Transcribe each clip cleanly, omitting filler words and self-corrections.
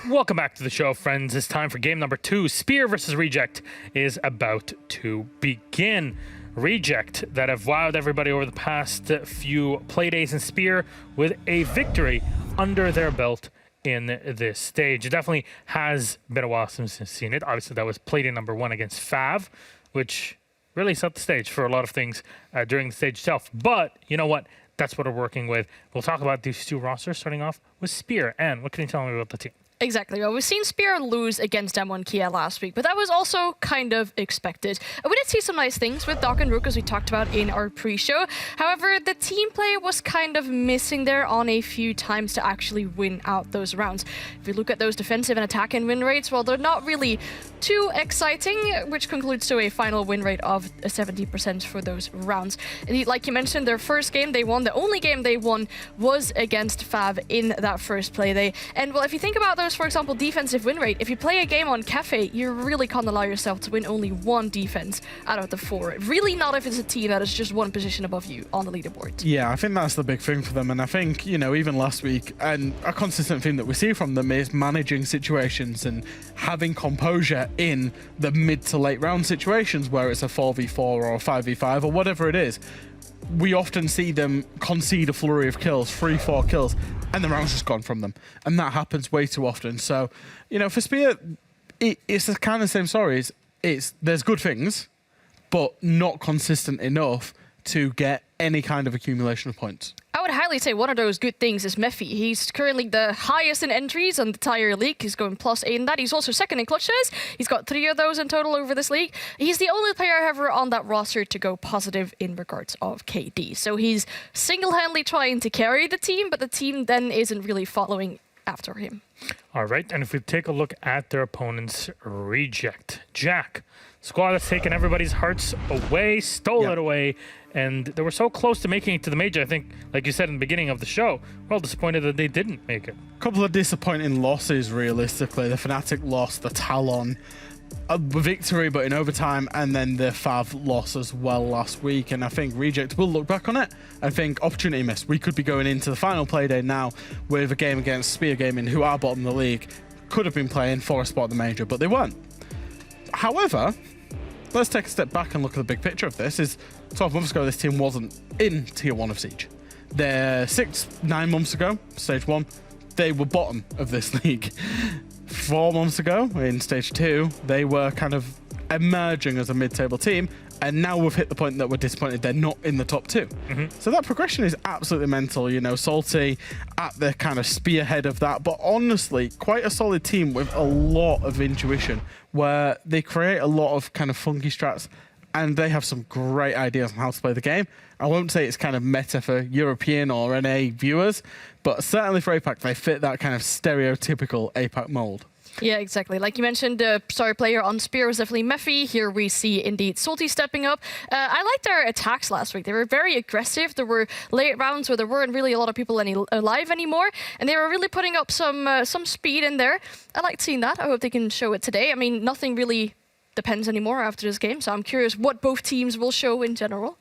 Welcome back to the show, friends. It's time for game number 2. Spear versus Reject is about to begin. Reject that have wowed everybody over the past few Playdays in Spear with a victory under their belt in this stage. It definitely has been a while since we've seen it. Obviously, that was Playday number 1 against Fav, which really set the stage for a lot of things during the stage itself. But you know what? That's what we're working with. We'll talk about these two rosters, starting off with Spear. And what can you tell me about the team? Exactly. Well, we've seen Spear lose against M1 Kia last week, but that was also kind of expected. We did see some nice things with Doc and Rook, as we talked about in our pre-show. However, the team play was kind of missing there on a few times to actually win out those rounds. If you look at those defensive and attack and win rates, well, they're not really too exciting, which concludes to a final win rate of 70% for those rounds. And like you mentioned, their first game they won, the only game they won was against Fav in that first Playday. And well, if you think about those, for example, defensive win rate, if you play a game on Cafe, you really can't allow yourself to win only one defense out of the 4. Really not if it's a team that is just one position above you on the leaderboard. Yeah, I think that's the big thing for them. And I think, you know, even last week, and a consistent theme that we see from them is managing situations and having composure in the mid to late round situations where it's a 4v4 or a 5v5 or whatever it is. We often see them concede a flurry of kills, 3-4 kills, and the round's just gone from them. And that happens way too often. So, you know, for Spear, it's the kind of same story. There's good things, but not consistent enough to get any kind of accumulation of points. I would highly say one of those good things is Mephi. He's currently the highest in entries on the entire league. He's going +8 in that. He's also second in clutches. He's got 3 of those in total over this league. He's the only player, however, on that roster to go positive in regards of KD. So he's single-handedly trying to carry the team, but the team then isn't really following after him. All right, and if we take a look at their opponents, Reject. Jack, squad that's taken everybody's hearts away, stole it away, and they were so close to making it to the major. I think, like you said in the beginning of the show, we're all disappointed that they didn't make it. A couple of disappointing losses, realistically. The Fnatic lost, the Talon, a victory but in overtime, and then the Fav loss as well last week. And I think Reject will look back on it and think opportunity missed. We could be going into the final Playday now with a game against Spear Gaming, who are bottom of the league, could have been playing for a spot in the major, but they weren't. However, let's take a step back and look at the big picture of this. Is 12 months ago, this team wasn't in Tier 1 of Siege. They're 9 months ago, Stage 1, they were bottom of this league. 4 months ago, in Stage 2, they were kind of emerging as a mid-table team, and now we've hit the point that we're disappointed they're not in the top 2. So that progression is absolutely mental. You know, Salty at the kind of spearhead of that, but honestly, quite a solid team with a lot of intuition, where they create a lot of kind of funky strats, and they have some great ideas on how to play the game. I won't say it's kind of meta for European or NA viewers, but certainly for APAC, they fit that kind of stereotypical APAC mold. Yeah, exactly. Like you mentioned, the star player on Spear was definitely Mephi. Here we see indeed Salty stepping up. I liked their attacks last week. They were very aggressive. There were late rounds where there weren't really a lot of people alive anymore, and they were really putting up some speed in there. I liked seeing that. I hope they can show it today. I mean, nothing really depends anymore after this game, so I'm curious what both teams will show in general.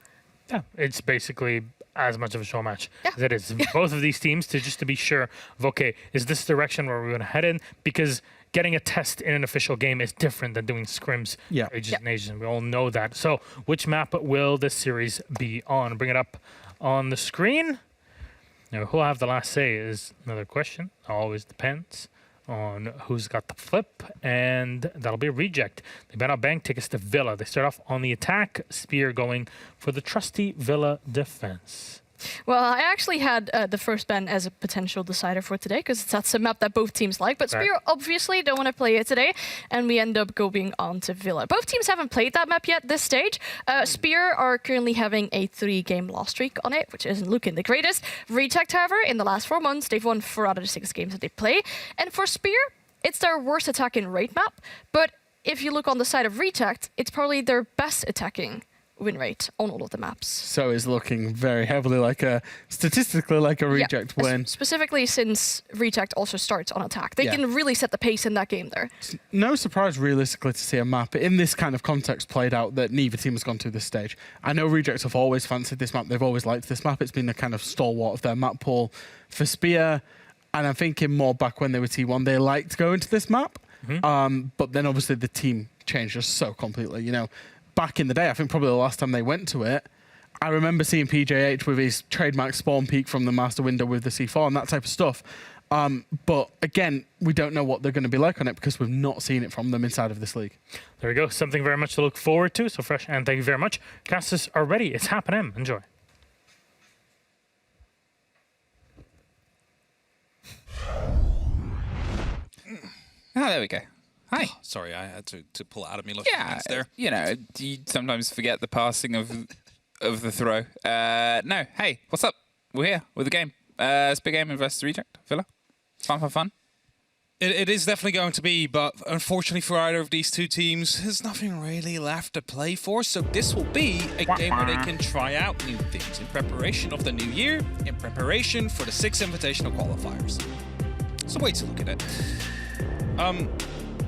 Yeah, it's basically as much of a show match as it is. Both of these teams to be sure of, okay, is this the direction where we're going to head in? Because getting a test in an official game is different than doing scrims for Ages and Nations. We all know that. So which map will this series be on? Bring it up on the screen. Now, who'll have the last say is another question. Always depends on who's got the flip, and that'll be a Reject. They bet out bank tickets to Villa. They start off on the attack, Spear going for the trusty Villa defense. Well, I actually had the first ban as a potential decider for today, because that's a map that both teams like, but Spear obviously don't want to play it today, and we end up going on to Villa. Both teams haven't played that map yet this stage. Spear are currently having a 3-game loss streak on it, which isn't looking the greatest. Reject, however, in the last 4 months, they've won 4 out of the 6 games that they play. And for Spear, it's their worst attacking rate map, but if you look on the side of Reject, it's probably their best attacking win rate on all of the maps. So it's looking very heavily like statistically like a Reject win. Specifically since Reject also starts on attack. They can really set the pace in that game there. It's no surprise realistically to see a map in this kind of context played out that neither team has gone to this stage. I know Reject have always fancied this map. They've always liked this map. It's been the kind of stalwart of their map pool. For Spear, And I'm thinking more back when they were T1, they liked going to this map. But then obviously the team changed just so completely. You know, back in the day, I think probably the last time they went to it, I remember seeing PJH with his trademark spawn peak from the master window with the C4 and that type of stuff. But again, we don't know what they're going to be like on it because we've not seen it from them inside of this league. There we go. Something very much to look forward to. So Fresh, and thank you very much. Casters are ready. It's happening. Enjoy. Oh, there we go. Hi. Oh, sorry, I had to pull it out of me. Yeah, there. You know, you sometimes forget the passing of the throw. No, hey, what's up? We're here with the game. Spear Gaming versus Reject. Villa. Fun. It is definitely going to be, but unfortunately for either of these two teams, there's nothing really left to play for. So this will be a game where they can try out new things in preparation of the new year, in preparation for the 6 Invitational qualifiers. So wait to look at it.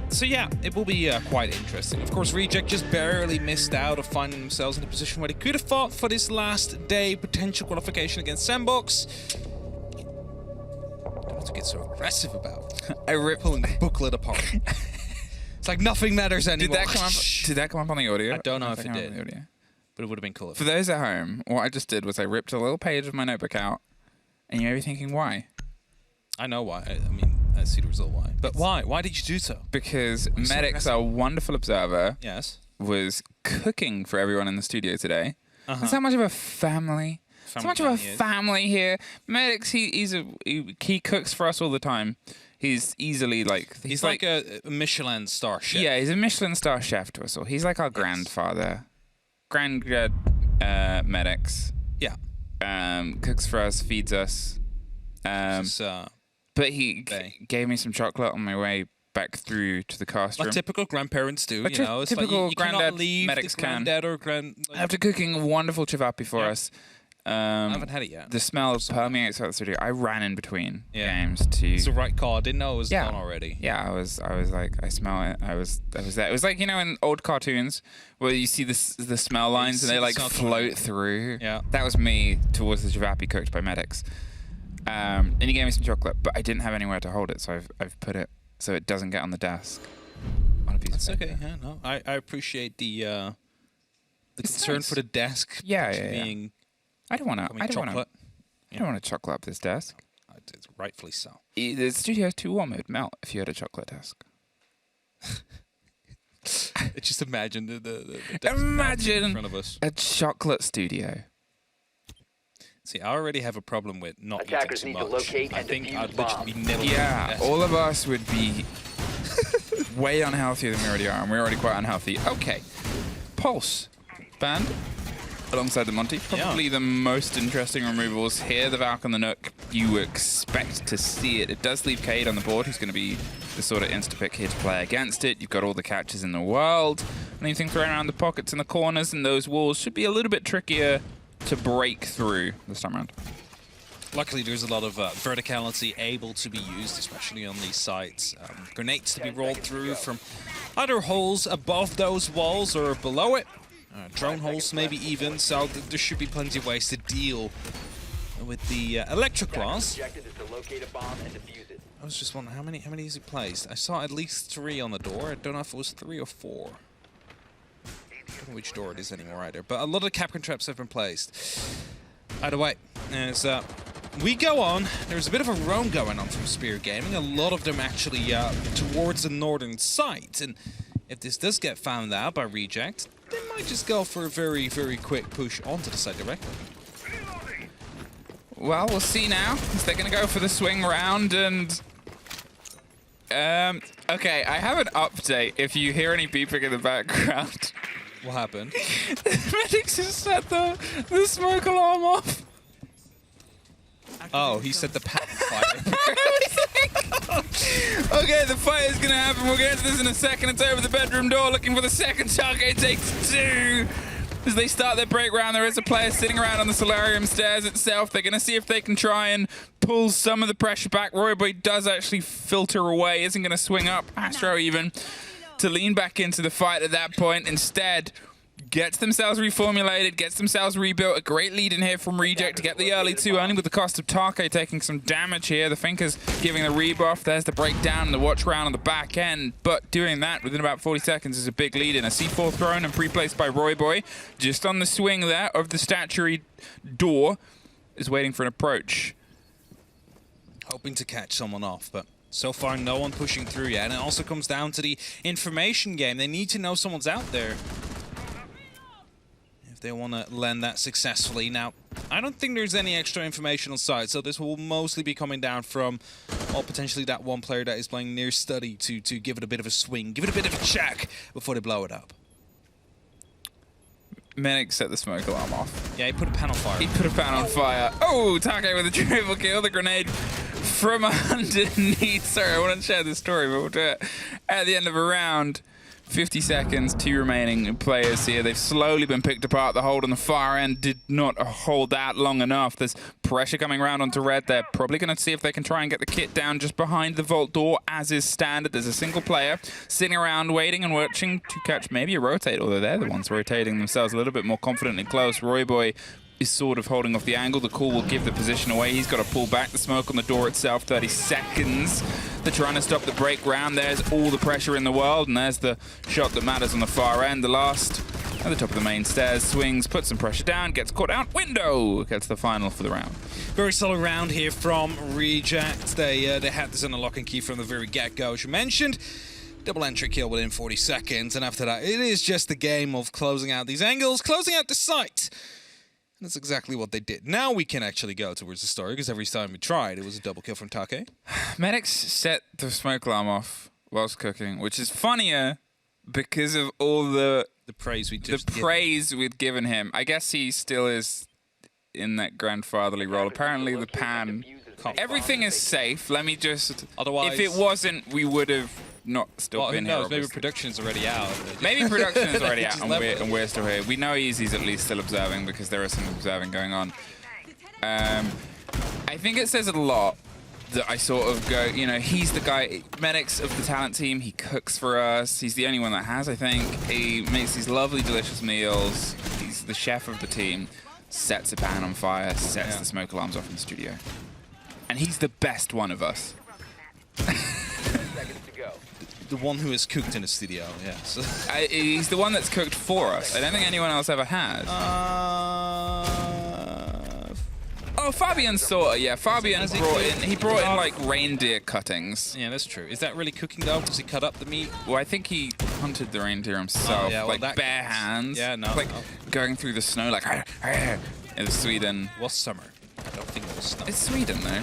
So yeah, it will be quite interesting. Of course, Reject just barely missed out of finding themselves in a position where they could have fought for this last day potential qualification against Sandbox. Don't have to get so aggressive about pulling the booklet apart. It's like nothing matters anymore. Did that come up on the audio? I don't know if it did, but it would have been cool. For those at home, what I just did was I ripped a little page of my notebook out, and you may be thinking, why? I know why. I mean, I see the result why. But why? Why did you do so? Because Medix, our wonderful observer, Yes. was cooking for everyone in the studio today. There's so much of a family. So much of a family here. Medix, he cooks for us all the time. He's easily like... He's like a Michelin star chef. Yeah, he's a Michelin star chef to us all. He's like our grandfather. Granddad Medix. Yeah. Cooks for us, feeds us. But he gave me some chocolate on my way back through to the cast room. Like typical grandparents do, Like you know. It's typical like you cannot granddad leave Medix the granddad or grand... Like, After cooking a wonderful chivapi for us, I haven't had it yet. the smell permeates out the studio. I ran in between games to... It's the right call. I didn't know it was done already. Yeah, I was like, I smell it. I was there. It was like, you know, in old cartoons where you see the smell lines and they like float through. Yeah. That was me towards the chivapi cooked by Medix. And he gave me some chocolate, but I didn't have anywhere to hold it, so I've put it so it doesn't get on the desk. On a piece That's of paper. okay. Yeah, no. I appreciate the concern for the desk being... I don't want to chocolate up this desk. It's rightfully so. The studio's too warm. It would melt if you had a chocolate desk. Just imagine the desk Imagine in front of us. a chocolate studio. See, I already have a problem with not Attackers eating need too to much. locate I and think defuse I'd literally be nibbling. Yeah, all of us would be way unhealthier than we already are, and we're already quite unhealthy. Okay, Pulse banned alongside the Monty. Probably the most interesting removals here. The Valk and the Nook, you expect to see it. It does leave Cade on the board, who's going to be the sort of insta-pick here to play against it. You've got all the catches in the world. Anything thrown around the pockets and the corners and those walls should be a little bit trickier to break through this time around. Luckily, there's a lot of verticality able to be used, especially on these sites. Grenades to be rolled through from either holes above those walls or below it. Drone holes maybe even, so there should be plenty of ways to deal with the electric claws. I was just wondering, how many is it placed? I saw at least 3 on the door. I don't know if it was 3 or 4. I don't know which door it is anymore either, but a lot of Capcan traps have been placed. Either way, as we go on, there's a bit of a roam going on from Spear Gaming, a lot of them actually towards the northern site, and if this does get found out by Reject, they might just go for a very, very quick push onto the site directly. Well, we'll see now. Is they going to go for the swing round and... okay, I have an update if you hear any beeping in the background. What happened? Medics has set the smoke alarm off. Oh, he set the panic fire. Okay, the fight is going to happen. We'll get into this in a second. It's over the bedroom door looking for the second target. It takes 2. As they start their break round, there is a player sitting around on the solarium stairs itself. They're going to see if they can try and pull some of the pressure back. Royboy does actually filter away. Isn't going to swing up. Astro even to lean back into the fight at that point. Instead, gets themselves reformulated, gets themselves rebuilt. A great lead in here from Reject to get the early 2, only with the cost of Take taking some damage here. The Thinkers giving the rebuff. There's the breakdown and the watch round on the back end. But doing that within about 40 seconds is a big lead in. A C4 thrown and pre-placed by Royboy. Just on the swing there of the statuary door is waiting for an approach. Hoping to catch someone off, but so far no one pushing through yet. And it also comes down to the information game. They need to know someone's out there if they want to lend that successfully. Now, I don't think there's any extra information on site, so this will mostly be coming down from, well, potentially that one player that is playing near study to give it a bit of a swing, give it a bit of a check before they blow it up. Menix set the smoke alarm off. Yeah, he put a pan on fire. He put a pan on fire. Oh, Take with a triple kill. The grenade from underneath. Sorry, I want to share this story, but we'll do it at the end of a round. 50 seconds, 2 remaining players here. They've slowly been picked apart. The hold on the far end did not hold that long enough. There's pressure coming around onto Red. They're probably going to see if they can try and get the kit down just behind the vault door, as is standard. There's a single player sitting around waiting and watching to catch maybe a rotate, although they're the ones rotating themselves a little bit more confidently close. Royboy is sort of holding off the angle. The call will give the position away. He's got to pull back the smoke on the door itself. 30 seconds. They're trying to stop the break round. There's all the pressure in the world, and there's the shot that matters on the far end. The last at the top of the main stairs, swings, puts some pressure down, gets caught out. Window gets the final for the round. Very solid round here from Reject. They had this on a lock and key from the very get-go, as you mentioned. Double entry kill within 40 seconds, and after that, it is just a game of closing out these angles, closing out the site. And that's exactly what they did. Now we can actually go towards the story, because every time we tried, it was a double kill from Take. Menix set the smoke alarm off whilst cooking, which is funnier because of all the praise we we'd given him. I guess he still is in that grandfatherly role. Apparently the pan, everything is safe. Let me just, otherwise, if it wasn't, we would have not still been here. Maybe production's already out. Maybe production is already out, and we're still here. We know Easy's at least still observing, because there is some observing going on. I think it says a lot that I sort of go, you know, he's the guy, Menix of the talent team. He cooks for us. He's the only one that has, I think. He makes these lovely, delicious meals. He's the chef of the team. Sets a pan on fire, sets the smoke alarms off in the studio. And he's the best one of us. The one who has cooked in the studio, yes. He's the one that's cooked for us. I don't think anyone else ever has. Oh, Fabian saw it, yeah. Fabian brought in like reindeer cuttings. Yeah, that's true. Is that really cooking though? Does he cut up the meat? Well, I think he hunted the reindeer himself, like bare hands. Yeah, no. Like going through the snow, like in Sweden. It was summer. I don't think it was snow. It's Sweden though.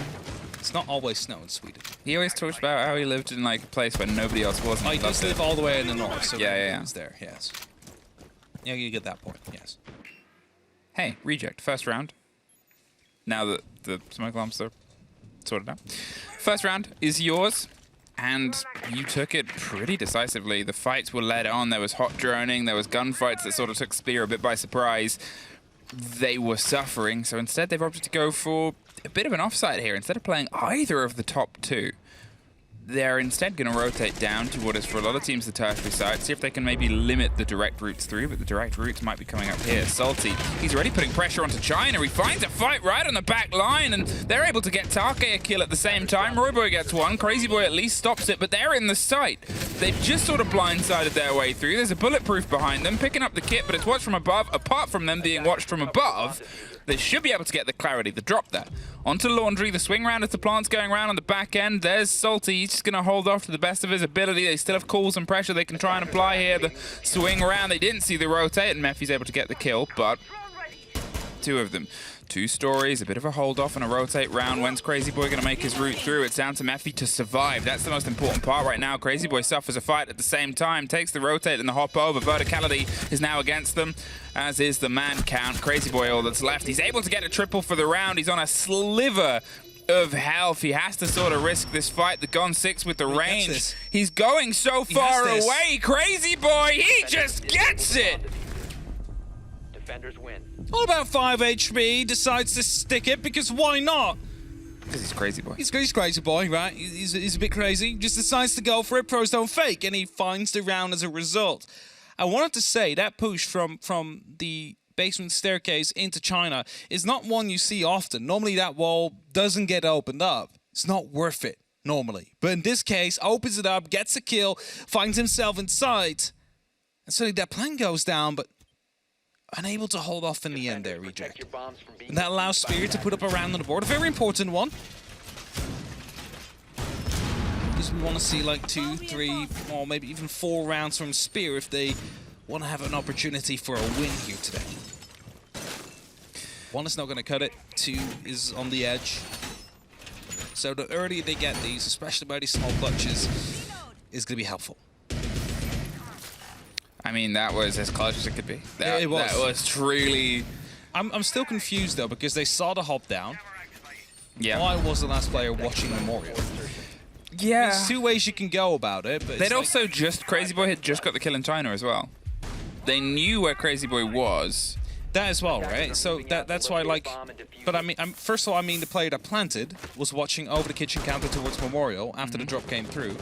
It's not always snow in Sweden. He always talks about how he lived in like a place where nobody else was. Oh, he does live all the way in the north, so yeah. It's there, yes. Yeah, you get that point, yes. Hey, Reject, first round. Now that the smoke alarms are sorted out. First round is yours, and you took it pretty decisively. The fights were led on. There was hot droning. There was gunfights that sort of took Spear a bit by surprise. They were suffering, so instead they've opted to go for a bit of an offside here. Instead of playing either of the top 2, they're instead going to rotate down to what is for a lot of teams the tertiary side, see if they can maybe limit the direct routes through, but the direct routes might be coming up here. Salty, he's already putting pressure onto China. He finds a fight right on the back line, and they're able to get Take a kill at the same time. Royboy gets one. Crazy Boy at least stops it, but they're in the site. They've just sort of blindsided their way through. There's a bulletproof behind them, picking up the kit, but it's watched from above. Apart from them being watched from above, they should be able to get the clarity, the drop there. Onto Laundry, the swing round as the plant's going around on the back end. There's Salty, he's just going to hold off to the best of his ability. They still have calls and pressure they can try and apply here. The swing round, they didn't see the rotate, and Mephi's able to get the kill, but 2 of them. 2 stories, a bit of a hold off and a rotate round. When's Crazy Boy going to make his route through? It's down to Mephi to survive. That's the most important part right now. Crazy Boy suffers a fight at the same time, takes the rotate and the hop over. Verticality is now against them, as is the man count. Crazy Boy, all that's left. He's able to get a triple for the round. He's on a sliver of health. He has to sort of risk this fight. The Gon 6 with the range. He's going so far away. Crazy Boy, he just gets it. Defenders win. All about 5 HP, decides to stick it, because why not? Because he's Crazy Boy. He's Crazy Boy, right? He's a bit crazy. Just decides to go for it. Pros don't fake, and he finds the round as a result. I wanted to say that push from the basement staircase into China is not one you see often. Normally that wall doesn't get opened up. It's not worth it, normally. But in this case, opens it up, gets a kill, finds himself inside, and suddenly that plan goes down, but unable to hold off in the end there, Reject. And that allows Spear to put up a round on the board, a very important one. Because we want to see like 2, 3, or maybe even 4 rounds from Spear if they want to have an opportunity for a win here today. 1 is not going to cut it, 2 is on the edge. So the earlier they get these, especially by these small clutches, is going to be helpful. I mean, that was as close as it could be. It was. That was truly... I'm still confused though, because they saw the hop down. Yeah. Why was the last player watching Memorial? Yeah. There's 2 ways you can go about it, but They'd it's also just... Crazy Boy had just got the kill in China as well. They knew where Crazy Boy was. that as well, right? So that's why, like, but I mean, first of all, I mean the player that planted was watching over the kitchen counter towards Memorial after the drop came through.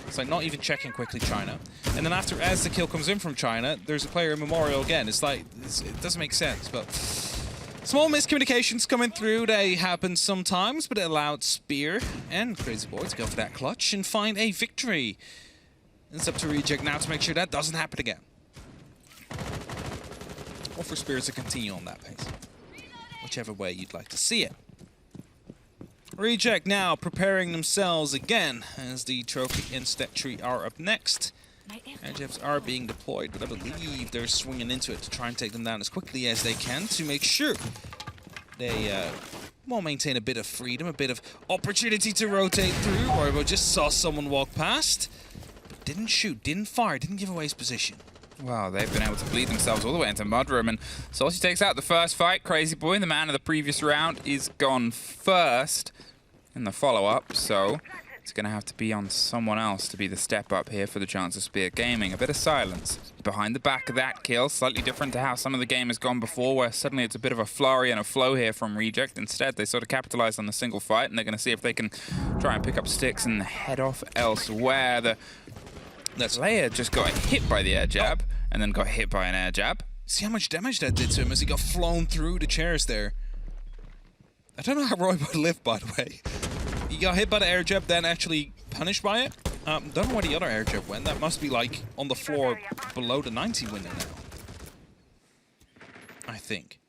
It's like not even checking quickly China. And then after, as the kill comes in from China, there's a player in Memorial again. It's like, it doesn't make sense, but small miscommunications coming through. They happen sometimes, but it allowed Spear and Crazy Boy to go for that clutch and find a victory. It's up to Reject now to make sure that doesn't happen again. Or for Spear to continue on that pace. Whichever way you'd like to see it. Reject now preparing themselves again as the trophy and stat tree are up next. Airjabs are being deployed, but I believe they're swinging into it to try and take them down as quickly as they can to make sure they will maintain a bit of freedom, a bit of opportunity to rotate through. Roybo just saw someone walk past, but didn't shoot, didn't fire, didn't give away his position. Well, they've been able to bleed themselves all the way into Mudroom, and Salty takes out the first fight. Crazy Boy, the man of the previous round, is gone first in the follow-up, so it's going to have to be on someone else to be the step up here for the chance of Spear Gaming. A bit of silence behind the back of that kill, slightly different to how some of the game has gone before, where suddenly it's a bit of a flurry and a flow here from Reject. Instead, they sort of capitalize on the single fight, and they're going to see if they can try and pick up sticks and head off elsewhere. The player just got hit by the air jab, and then got hit by an air jab. See how much damage that did to him as he got flown through the chairs there. I don't know how Roybo lived, by the way. He got hit by the air jab, then actually punished by it. Don't know where the other air jab went. That must be like on the floor below the 90 window now. I think.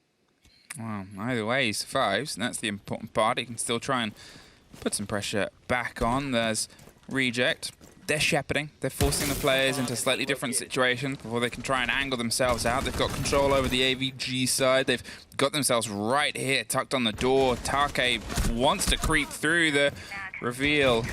Well, either way, he survives, and that's the important part. He can still try and put some pressure back on. There's Reject. They're shepherding. They're forcing the players into slightly different situations before they can try and angle themselves out. They've got control over the AVG side. They've got themselves right here, tucked on the door. Take wants to creep through. The reveal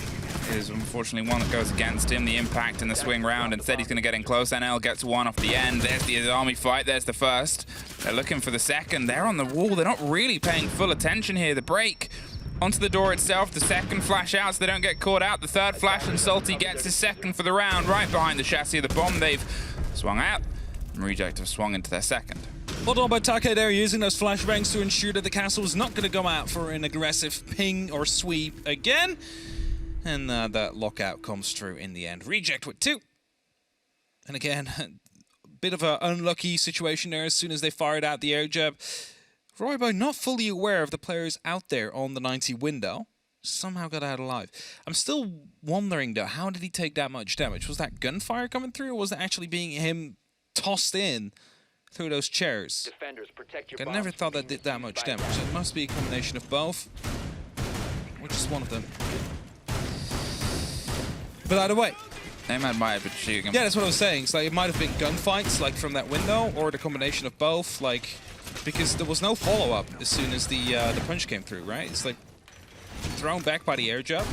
is unfortunately one that goes against him. The impact in the swing round. Instead, he's going to get in close. NL gets one off the end. There's the army fight. There's the first. They're looking for the second. They're on the wall. They're not really paying full attention here. The break onto the door itself, the second flash out so they don't get caught out, the third flash, and Salty gets his second for the round right behind the chassis of the bomb. They've swung out, and Reject have swung into their second. Well done by Take there, using those flashbangs to ensure that the castle is not going to go out for an aggressive ping or sweep again. And that lockout comes through in the end. Reject with 2. And again, a bit of an unlucky situation there as soon as they fired out the air jab. Roybo not fully aware of the players out there on the 90 window. Somehow got out alive. I'm still wondering though, how did he take that much damage? Was that gunfire coming through, or was it actually being him tossed in through those chairs? Defenders, protect your I never thought that did that much damage. So it must be a combination of both, or just one of them. But either way, They might have been shooting. yeah, that's what I was saying. It's like it might have been gunfights, like from that window, or the combination of both, like. Because there was no follow-up as soon as the punch came through, right? It's like thrown back by the air jab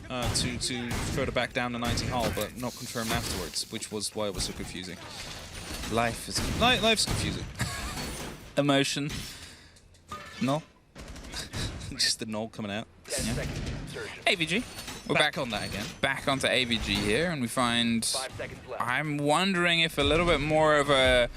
to further back down the 90 hull, but not confirmed afterwards, which was why it was so confusing. Life is Life's confusing. emotion. No. Just the null coming out. Yeah. AVG. We're back on that again. Back onto AVG here, and we find. 5 seconds left. I'm wondering if a little bit more of a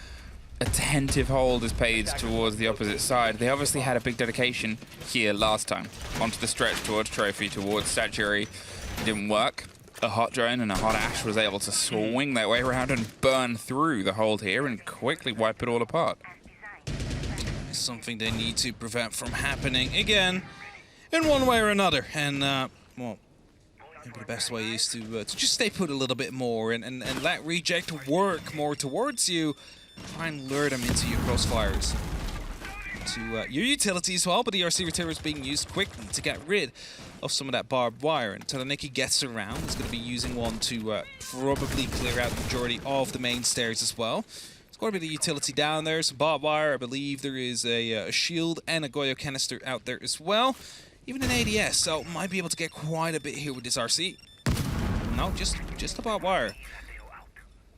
attentive hold is paid towards the opposite side. They obviously had a big dedication here last time onto the stretch towards trophy, towards statuary. It didn't work. a hot drone and a hot Ash was able to swing their way around and burn through the hold here and quickly wipe it all apart. Something they need to prevent from happening again in one way or another. And, well, maybe the best way is to just stay put a little bit more and let Reject work more towards you. Try and lure them into your crossfires. To your utility as well, but the RC Returner is being used quickly to get rid of some of that barbed wire. And until Nikki gets around, he's going to be using one to probably clear out the majority of the main stairs as well. There's got to be the utility down there, some barbed wire. I believe there is a shield and a Goyo canister out there as well. Even an ADS, so might be able to get quite a bit here with this RC. No, just a barbed wire.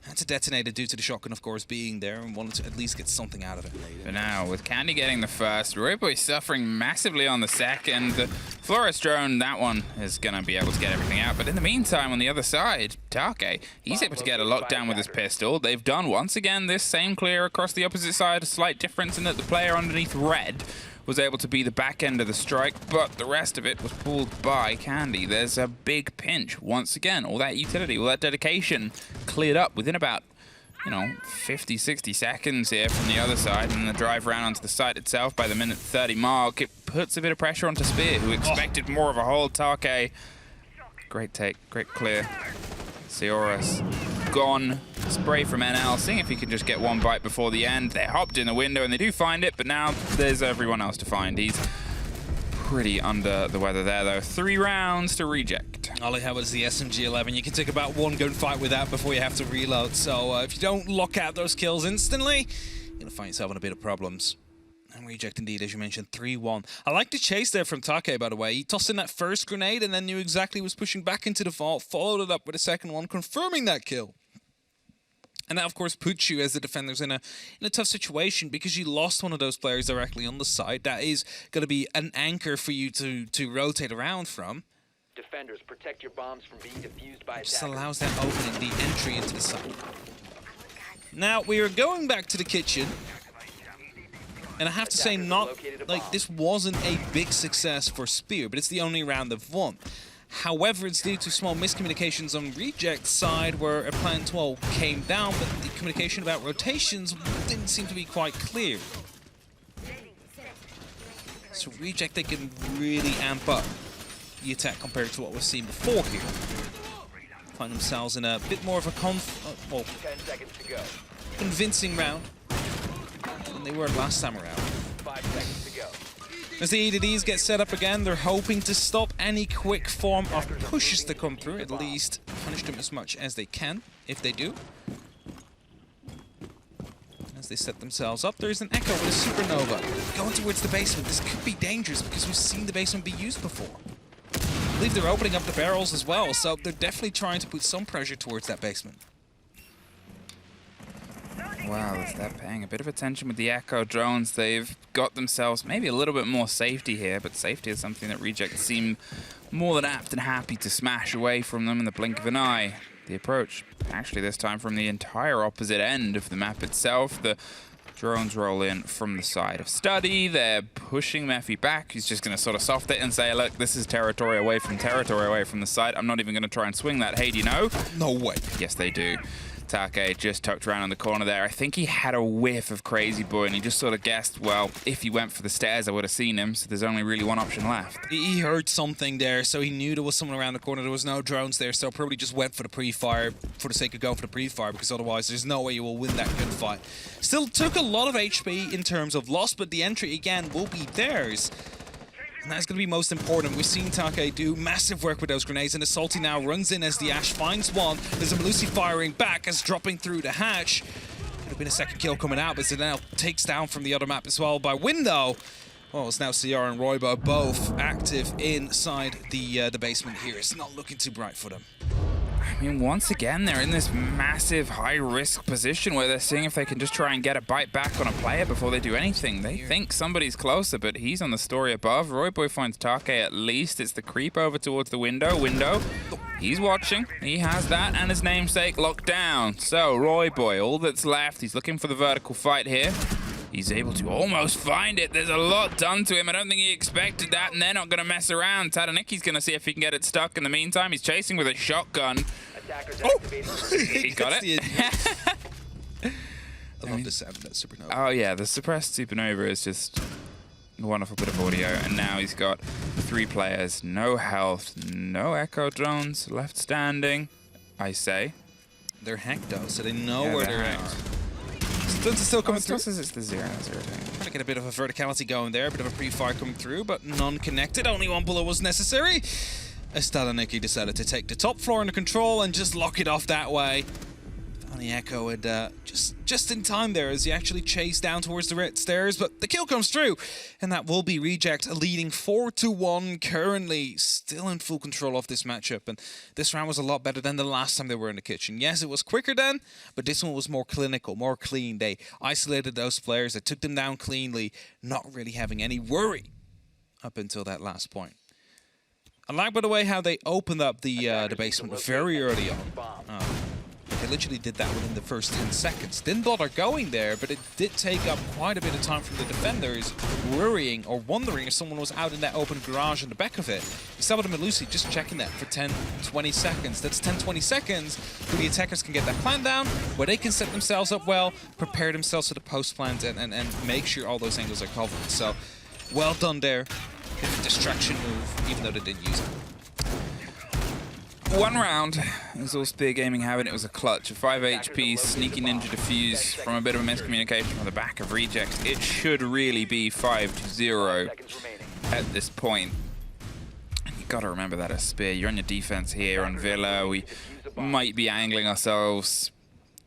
Had to detonate it due to the shotgun, of course, being there, and wanted to at least get something out of it. But now, with Candy getting the first, Royboy suffering massively on the second. The Flores drone, that one is going to be able to get everything out. But in the meantime, on the other side, Take, he's able to get a lockdown with his pistol. They've done, once again, this same clear across the opposite side. A slight difference in that the player underneath red was able to be the back end of the strike, but the rest of it was pulled by Candy. There's a big pinch. Once again, all that utility, all that dedication cleared up within about, 50, 60 seconds here from the other side, and the drive around onto the site itself by the minute 30 mark. It puts a bit of pressure onto Spear, who expected more of a hold. Take, great take, great clear. Sioris gone. Spray from NL, seeing if he can just get one bite before the end. They hopped in the window and they do find it, but now there's everyone else to find. He's pretty under the weather there, though. 3 rounds to Reject. All I have is the SMG-11. You can take about one gunfight with that before you have to reload. So if you don't lock out those kills instantly, you're going to find yourself in a bit of problems. And Reject, indeed, as you mentioned, 3-1. I like the chase there from Take, by the way. He tossed in that first grenade and then knew exactly was pushing back into the vault, followed it up with a second one, confirming that kill. And that, of course, puts you as the defenders in a tough situation because you lost one of those players directly on the side. That is going to be an anchor for you to rotate around from. Defenders, protect your bombs from being defused by Just attackers. allows that opening, the entry into the site. Now, we are going back to the kitchen. And I have to say, this wasn't a big success for Spear, but it's the only round they've won. However, it's due to small miscommunications on Reject's side where a plan 12 came down, but the communication about rotations didn't seem to be quite clear. So Reject, they can really amp up the attack compared to what we've seen before here. Find themselves in a bit more of a 10 seconds to go. convincing round than they were last time around. 5 seconds to go. As the EDDs get set up again, they're hoping to stop any quick form of pushes to come through, at least punish them as much as they can, if they do. As they set themselves up, there's an Echo with a Supernova going towards the basement. This could be dangerous because we've seen the basement be used before. I believe they're opening up the barrels as well, so they're definitely trying to put some pressure towards that basement. Wow, they're paying a bit of attention with the Echo drones. They've got themselves maybe a little bit more safety here, but safety is something that Reject seem more than apt and happy to smash away from them in the blink of an eye. The approach, actually this time from the entire opposite end of the map itself. The drones roll in from the side of Study. They're pushing Mephi back. He's just going to sort of soft it and say, look, this is territory away from the site. I'm not even going to try and swing that. Hey, do you know? No way. Yes, they do. Take just tucked around on the corner there. I think he had a whiff of Crazy Boy, and he just sort of guessed, well, if he went for the stairs, I would have seen him, so there's only really one option left. He heard something there, so he knew there was someone around the corner. There was no drones there, so probably just went for the pre-fire for the sake of going for the pre-fire, because otherwise there's no way you will win that gunfight. Still took a lot of HP in terms of loss, but the entry, again, will be theirs. And that's going to be most important. We've seen Take do massive work with those grenades, and the Salty now runs in as the Ash finds one. There's a Melusi firing back as dropping through the hatch. Could have been a second kill coming out, but Zidane takes down from the other map as well by window. Well, it's now CR and Roybo both active inside the basement here. It's not looking too bright for them. I mean, once again, they're in this massive high-risk position where they're seeing if they can just try and get a bite back on a player before they do anything. They think somebody's closer, but he's on the story above. Royboy finds Take at least. It's the creep over towards the window. He's watching. He has that and his namesake locked down. So, Royboy, all that's left, he's looking for the vertical fight here. He's able to almost find it. There's a lot done to him. I don't think he expected that, and they're not going to mess around. Tadanicki's going to see if he can get it stuck. In the meantime, he's chasing with a shotgun. Attackers activating. He got it. I love the sound of that supernova. Oh yeah, the suppressed supernova is just a wonderful bit of audio. And now he's got 3 players, no health, no echo drones left standing, I say. They're hacked though, so they know Yeah, where they're they're at. hacked. Stunts is still coming through. Says it's the 0-0 thing. Trying to get a bit of a verticality going there, a bit of a pre-fire coming through, but none connected. Only 1 bullet was necessary. As Tadanicki decided to take the top floor under control and just lock it off that way. The Echo had just in time there as he actually chased down towards the red stairs, but the kill comes through, and that will be Reject leading 4-1, currently still in full control of this matchup. And this round was a lot better than the last time they were in the kitchen. Yes, it was quicker then, but this one was more clinical, more clean. They isolated those players, they took them down cleanly, not really having any worry up until that last point. I like, by the way, how they opened up the basement very early on. They literally did that within the first 10 seconds. Didn't bother going there, but it did take up quite a bit of time from the defenders, worrying or wondering if someone was out in that open garage in the back of it. Sabado and Lucy just checking that for 10-20 seconds. That's 10-20 seconds where the attackers can get that plan down, where they can set themselves up well, prepare themselves for the post plans, and make sure all those angles are covered. So, well done there. Bit of a distraction move, even though they didn't use it. 1 round, it was all Spear Gaming having. It was a clutch. A 5 HP sneaky ninja defuse from a bit of a miscommunication from the back of Reject. It should really be 5-0 at this point. You got to remember that as Spear. You're on your defense here on Villa. We might be angling ourselves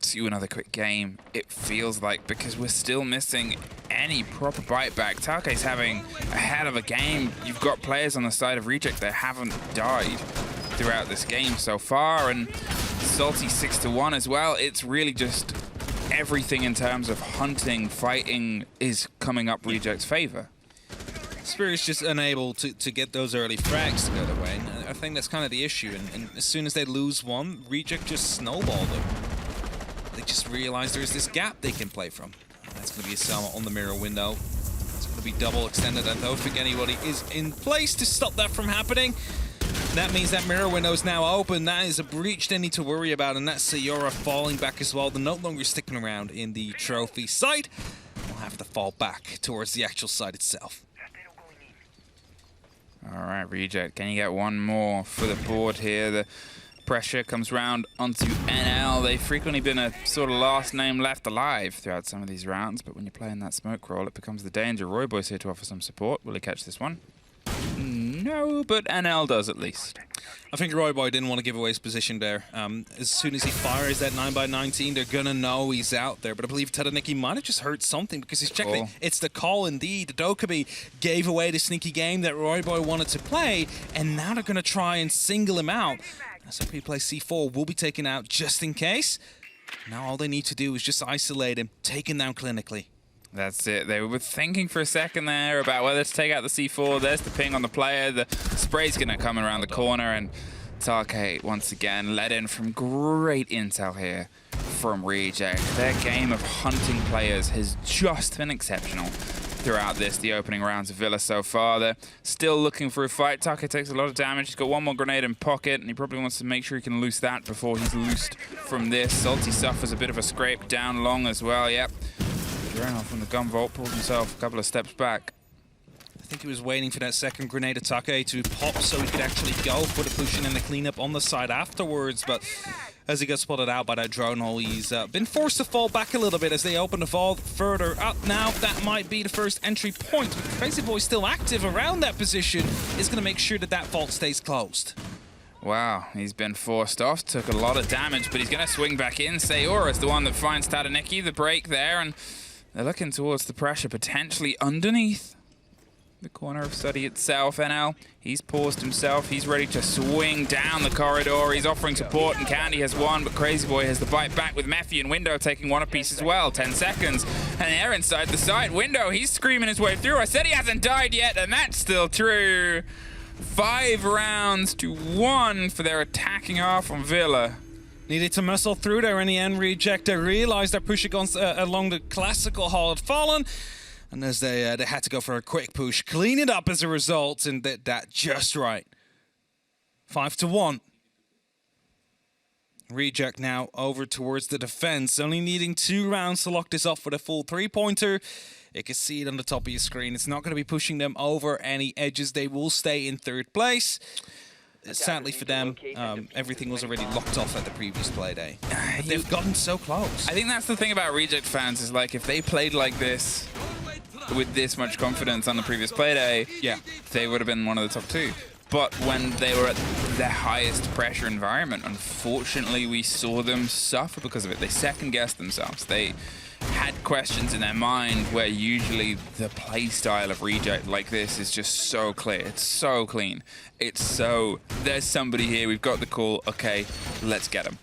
to another quick game. It feels like, because we're still missing any proper bite back. Take's having a hell of a game. You've got players on the side of Reject that haven't died throughout this game so far, and Salty 6-1 as well. It's really just everything in terms of hunting, fighting is coming up Reject's favor. Spirit's just unable to get those early frags to go their way, and I think that's kind of the issue. And as soon as they lose one, Reject just snowball them. They just realize there's this gap they can play from. That's going to be a Selma on the mirror window. It's going to be double extended. I don't think anybody is in place to stop that from happening. That means that mirror window is now open. That is a breach they need to worry about, and that's Sayora falling back as well. They're no longer sticking around in the trophy site. They'll have to fall back towards the actual site itself. All right, Reject, can you get one more for the board here? The pressure comes round onto NL. They've frequently been a sort of last name left alive throughout some of these rounds, but when you're playing that smoke roll, it becomes the danger. Royboy's here to offer some support. Will he catch this one? No, but NL does at least. I think Royboy didn't want to give away his position there. As soon as he fires that 9x19, they're going to know he's out there. But I believe Tadanicki might have just heard something because he's checked it. It's the call indeed. Dokkaebi gave away the sneaky game that Royboy wanted to play, and now they're going to try and single him out. So if he plays C4, will be taken out just in case. Now all they need to do is just isolate him, take him down clinically. That's it. They were thinking for a second there about whether to take out the C4. There's the ping on the player. The spray's going to come around the corner, and Take once again led in from great intel here from Reject. Their game of hunting players has just been exceptional throughout the opening rounds of Villa so far. They're still looking for a fight. Take takes a lot of damage. He's got one more grenade in pocket, and he probably wants to make sure he can loose that before he's loosed from this. Salty suffers a bit of a scrape down long as well. Yep. Adrenal from the gun vault pulled himself a couple of steps back. I think he was waiting for that second grenade attack to pop so he could actually go for the pushing and the cleanup on the side afterwards, but as he got spotted out by that drone hole, he's been forced to fall back a little bit as they open the vault further up. Now that might be the first entry point. Crazy Boy still active around that position, is going to make sure that that vault stays closed. Wow, he's been forced off, took a lot of damage, but he's going to swing back in. Sayora is the one that finds Tadanicki, the break there, and they're looking towards the pressure, potentially underneath the corner of study itself. NL, he's paused himself. He's ready to swing down the corridor. He's offering support, and Candy has one, but Crazy Boy has the bite back with Mephi and Window taking one apiece as well. 10 seconds, and they're inside the site. Window, he's screaming his way through. I said he hasn't died yet, and that's still true. 5 rounds to 1 for their attacking half on Villa. Needed to muscle through there in the end. Reject, they realized their push along the classical hall had fallen. And as they had to go for a quick push, clean it up as a result, and that just right. 5-1. Reject now over towards the defense, only needing 2 rounds to lock this up for the full 3-pointer. You can see it on the top of your screen. It's not going to be pushing them over any edges. They will stay in 3rd place. Sadly for them, everything was already locked off at the previous Playday. They've gotten so close. I think that's the thing about Reject fans is like if they played like this with this much confidence on the previous Playday, Yeah. they would have been one of the top 2. But when they were at their highest pressure environment, unfortunately, we saw them suffer because of it. They second-guessed themselves. They had questions in their mind where usually the play style of Reject like this is just so clear. It's so clean. It's so, there's somebody here, we've got the call, okay, let's get him.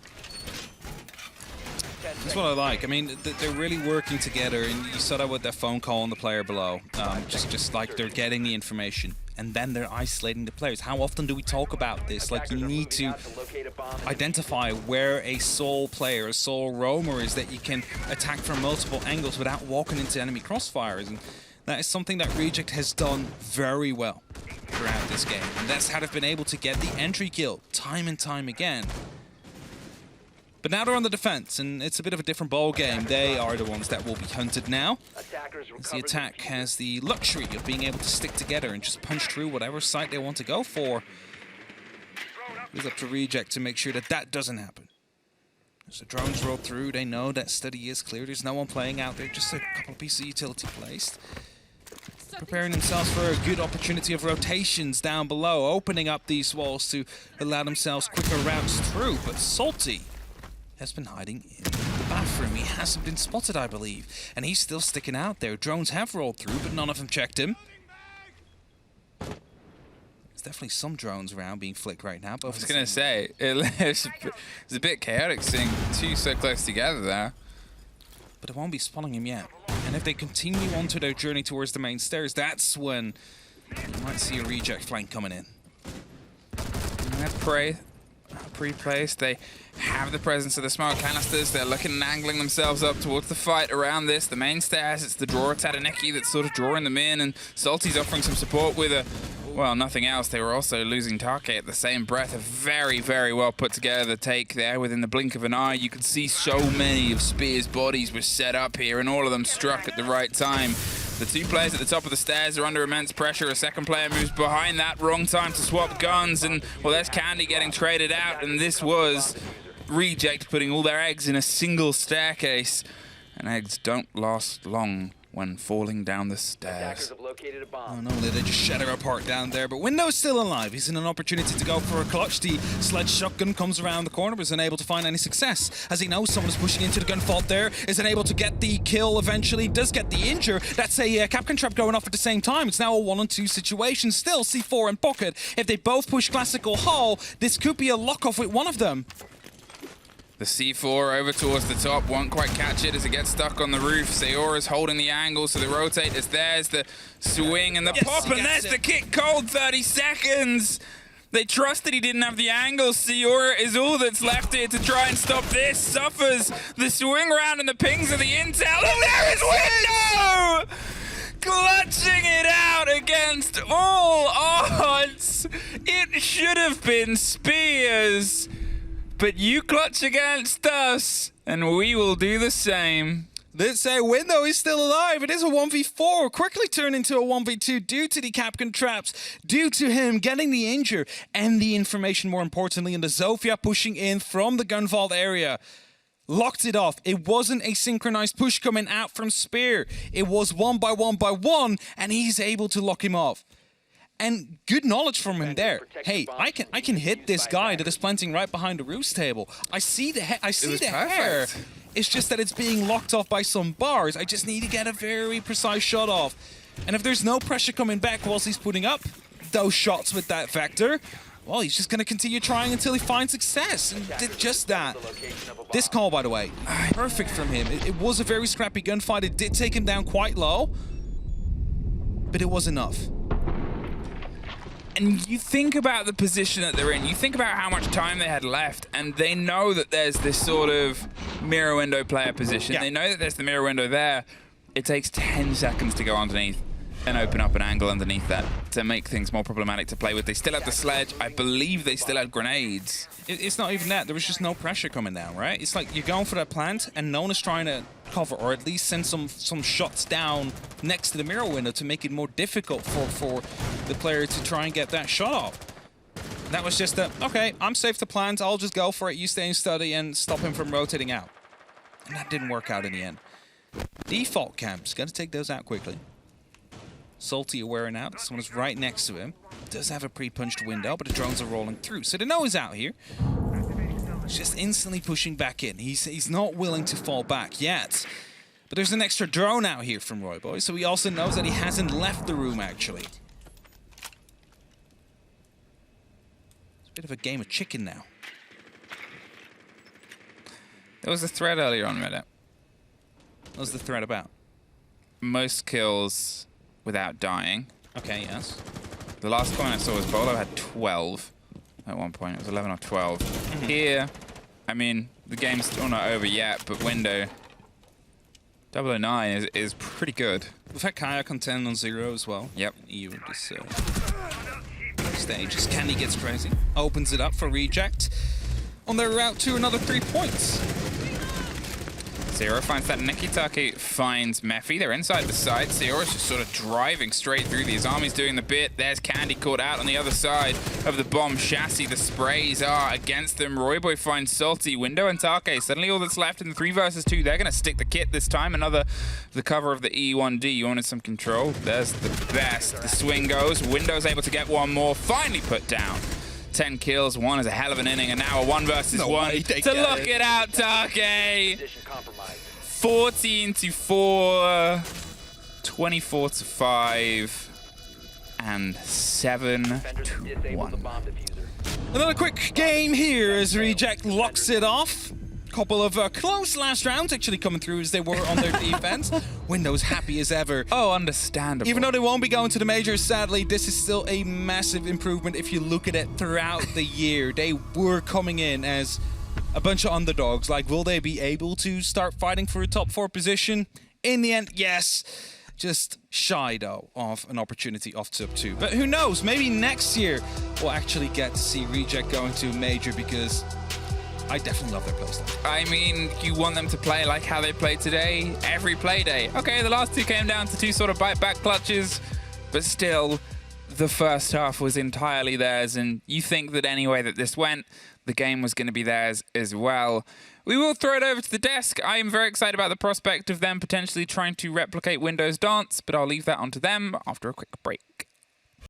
That's what I like. I mean, they're really working together, and you saw that with their phone call on the player below. Just like they're getting the information, and then they're isolating the players. How often do we talk about this? Like, you need to identify where a sole player, a sole roamer is that you can attack from multiple angles without walking into enemy crossfires. And that is something that Reject has done very well throughout this game. And that's how they've been able to get the entry kill time and time again. But now they're on the defense, and it's a bit of a different ball game. They are the ones that will be hunted now. As the attack has the luxury of being able to stick together and just punch through whatever site they want to go for. It's up to Reject to make sure that that doesn't happen. As the drones roll through, they know that study is clear. There's no one playing out there, just a couple of pieces of utility placed. Preparing themselves for a good opportunity of rotations down below, opening up these walls to allow themselves quicker routes through. But Salty has been hiding in the bathroom. He hasn't been spotted, I believe, and he's still sticking out there. Drones have rolled through, but none of them checked him. There's definitely some drones around being flicked right now. I was going to say, it's a bit chaotic seeing 2 so close together there. But it won't be spotting him yet. And if they continue onto their journey towards the main stairs, that's when you might see a Reject flank coming in. Pre-placed, they have the presence of the smoke canisters. They're looking and angling themselves up towards the fight around this. The main stairs, it's the drawer Tadaneki that's sort of drawing them in, and Salty's offering some support with a, well, nothing else. They were also losing Take at the same breath. A very, very well put together take there within the blink of an eye. You could see so many of Spear's bodies were set up here, and all of them struck at the right time. The 2 players at the top of the stairs are under immense pressure. A second player moves behind that. Wrong time to swap guns. And, well, there's Candy getting traded out. And this was Reject putting all their eggs in a single staircase. And eggs don't last long when falling down the stairs. Oh no, they just shatter apart down there, but Window's still alive. He's in an opportunity to go for a clutch. The sledge shotgun comes around the corner, but is unable to find any success. As he knows someone is pushing into the gun fault there, is unable to get the kill eventually, does get the injure. That's a Capcan trap going off at the same time. It's now a 1-on-2 situation. Still C4 and Pocket. If they both push Classical Hall, this could be a lock-off with one of them. The C4 over towards the top, won't quite catch it as it gets stuck on the roof. Seora's holding the angle, so the rotate is there's the swing and the pop, and there's the kick cold, 30 seconds. They trusted he didn't have the angle. Seora is all that's left here to try and stop this. Suffers the swing round and the pings of the intel, and there is Window! Clutching it out against all odds. It should have been Spears. But you clutch against us, and we will do the same. Let's say Window is still alive. It is a 1v4, quickly turned into a 1v2 due to the Capcan traps, due to him getting the injure, and the information, more importantly, in the Zofia pushing in from the gun vault area. Locked it off. It wasn't a synchronized push coming out from Spear. It was 1 by 1 by 1, and he's able to lock him off. And good knowledge from him there. Hey, I can hit this guy that is planting right behind the roost table. I see the hair. It's just that it's being locked off by some bars. I just need to get a very precise shot off. And if there's no pressure coming back whilst he's putting up those shots with that vector, well, he's just going to continue trying until he finds success. And did just that. This call, by the way, perfect from him. It was a very scrappy gunfight. It did take him down quite low, but it was enough. And you think about the position that they're in, you think about how much time they had left, and they know that there's this sort of mirror window player position. Yeah. They know that there's the mirror window there. It takes 10 seconds to go underneath and open up an angle underneath that to make things more problematic to play with. They still have the sledge. I believe they still had grenades. It's not even that. There was just no pressure coming down, right? It's like you're going for that plant, and no one is trying to cover, or at least send some shots down next to the mirror window to make it more difficult for the player to try and get that shot off. That was just a, okay, I'm safe to plant, I'll just go for it, you stay and study and stop him from rotating out. And that didn't work out in the end. Default camps, got to take those out quickly. Salty are wearing out, someone is right next to him. Does have a pre-punched window, but the drones are rolling through, so they know he's out here. Just instantly pushing back in. He's not willing to fall back yet. But there's an extra drone out here from Royboy, so he also knows that he hasn't left the room, actually. It's a bit of a game of chicken now. There was a thread earlier on Reddit. What was the threat about? Most kills without dying. Okay, yes. The last point I saw was Bolo had 12 at one point. It was 11 or 12. Here, I mean, the game's still not over yet, but window 009 is pretty good. We've had Kayak on 10 on 0 as well. Yep. EU in this stage as Candy gets crazy. Opens it up for Reject on their route to another 3 points. Zero finds that Nikitake finds Mephi. They're inside the side. Zero's just sort of driving straight through these armies, doing the bit. There's Candy caught out on the other side of the bomb chassis. The sprays are against them. Royboy finds Salty. Window and Take. Suddenly all that's left in the 3 versus 2. They're going to stick the kit this time. The cover of the E1D. You wanted some control. There's the best. The swing goes. Window's able to get one more. Finally put down. 10 kills, 1 is a hell of an inning, and now a 1 versus 1 to look it out, Take. Position compromised. 14 to 4, 24 to 5, and 7 Defenders to have disabled the 1. bomb diffuser. Another quick game here as Reject locks it off. Couple of close last rounds actually coming through as they were on their defense. Windows happy as ever. Oh, understandable. Even though they won't be going to the majors, sadly, this is still a massive improvement if you look at it throughout the year. They were coming in as a bunch of underdogs. Like, will they be able to start fighting for a top 4 position? In the end, yes. Just shy, though, of an opportunity off top 2. But who knows? Maybe next year we'll actually get to see Reject going to a major, because I definitely love their playstyle. I mean, you want them to play like how they played today, every play day. Okay, the last 2 came down to 2 sort of bite-back clutches, but still, the first half was entirely theirs, and you think that any way that this went, the game was going to be theirs as well. We will throw it over to the desk. I am very excited about the prospect of them potentially trying to replicate Windows' dance, but I'll leave that onto them after a quick break.